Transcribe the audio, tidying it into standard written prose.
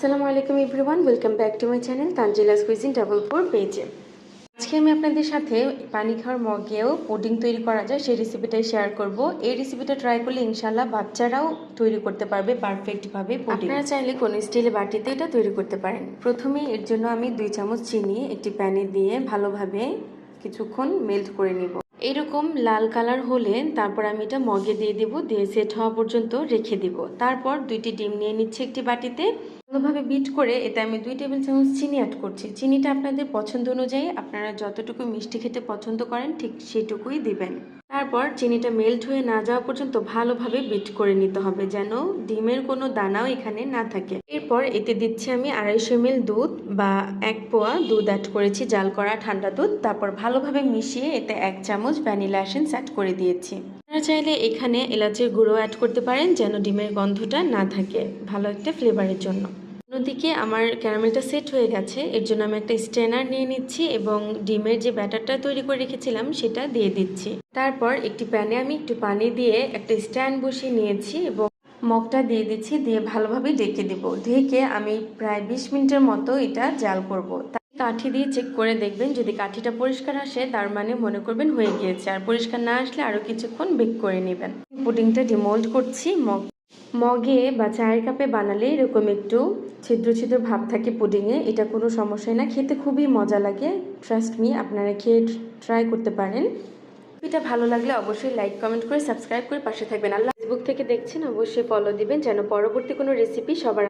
আসসালামু আলাইকুম everyone, welcome back to my channel Tanzila's cuisine double four পেজে। আজকে আমি আপনাদের সাথে পানি খাওয়ার মগেও পুডিং তৈরি করা যায় সেই রেসিপিটাই শেয়ার করব। এই রেসিপিটা ট্রাই করলে ইনশাল্লাহ বাচ্চারাও তৈরি করতে পারবে পারফেক্টভাবে পুডিং। আপনারা চাইলে কোনো স্টিলের বাটিতে এটা তৈরি করতে পারেন। প্রথমে এর জন্য আমি 2 চামচ চিনি একটি প্যানে দিয়ে ভালোভাবে কিছুক্ষণ মেল্ট করে নিব। এরকম লাল কালার হলে তারপর আমি এটা মগে দিয়ে দিব, দিয়ে সেট হওয়া পর্যন্ত রেখে দিব। তারপর 2টি ডিম নিয়ে নিচ্ছি একটি বাটিতে। ভালোভাবে বিট করে এতে আমি 2 টেবিল চামচ চিনি অ্যাড করছি। চিনিটা আপনাদের পছন্দ অনুযায়ী আপনারা যতটুকু মিষ্টি খেতে পছন্দ করেন ঠিক সেটুকুই দিবেন। তারপর চিনিটা মেল্ট হয়ে না যাওয়া পর্যন্ত ভালোভাবে বিট করে নিতে হবে, যেন ডিমের কোনো দানাও এখানে না থাকে। এরপর এতে দিচ্ছি আমি 250 ml দুধ বা 1 পোয়া দুধ অ্যাড করেছি, জাল করা ঠান্ডা দুধ। তারপর ভালোভাবে মিশিয়ে এতে 1 চামচ ভ্যানিলা এসেন্স অ্যাড করে দিয়েছি। আপনারা চাইলে এখানে এলাচের গুঁড়ো অ্যাড করতে পারেন, যেন ডিমের গন্ধটা না থাকে, ভালো একটা ফ্লেভারের জন্য। অন্যদিকে আমার ক্যারামেলটা সেট হয়ে গেছে, এর জন্য আমি একটা স্ট্রেনার নিয়ে নিচ্ছি এবং ডিমের যে ব্যাটারটা তৈরি করে রেখেছিলাম সেটা দিয়ে দিচ্ছি। তারপর একটি প্যানে আমি একটু পানি দিয়ে একটা স্ট্যান্ড বসিয়ে নিয়েছি এবং মগটা দিয়ে দিচ্ছি, দিয়ে ভালোভাবে ঢেকে দেব। ঢেকে আমি প্রায় 20 মিনিটের মতো এটা জাল করব। কাঠি দিয়ে চেক করে দেখবেন, যদি কাঠিটা পরিষ্কার আসে তার মানে মনে করবেন হয়ে গিয়েছে, আর পরিষ্কার না আসলে আরও কিছুক্ষণ বেক করে নেবেন। পুডিংটা ডিমোল্ড করছি। মগে বা চায়ের কাপে বানালে এরকম একটু ছিদ্র ছিদ্র ভাব থাকে পুডিংয়ে, এটা কোনো সমস্যা না, খেতে খুবই মজা লাগে। ট্রাস্ট মি, আপনারা খেয়ে ট্রাই করতে পারেন। এটা ভালো লাগলে অবশ্যই লাইক কমেন্ট করে সাবস্ক্রাইব করে পাশে থাকবেন। আল্লাহ, ফেসবুক থেকে দেখছেন অবশ্যই ফলো দিবেন, যেন পরবর্তী কোনো রেসিপি সবার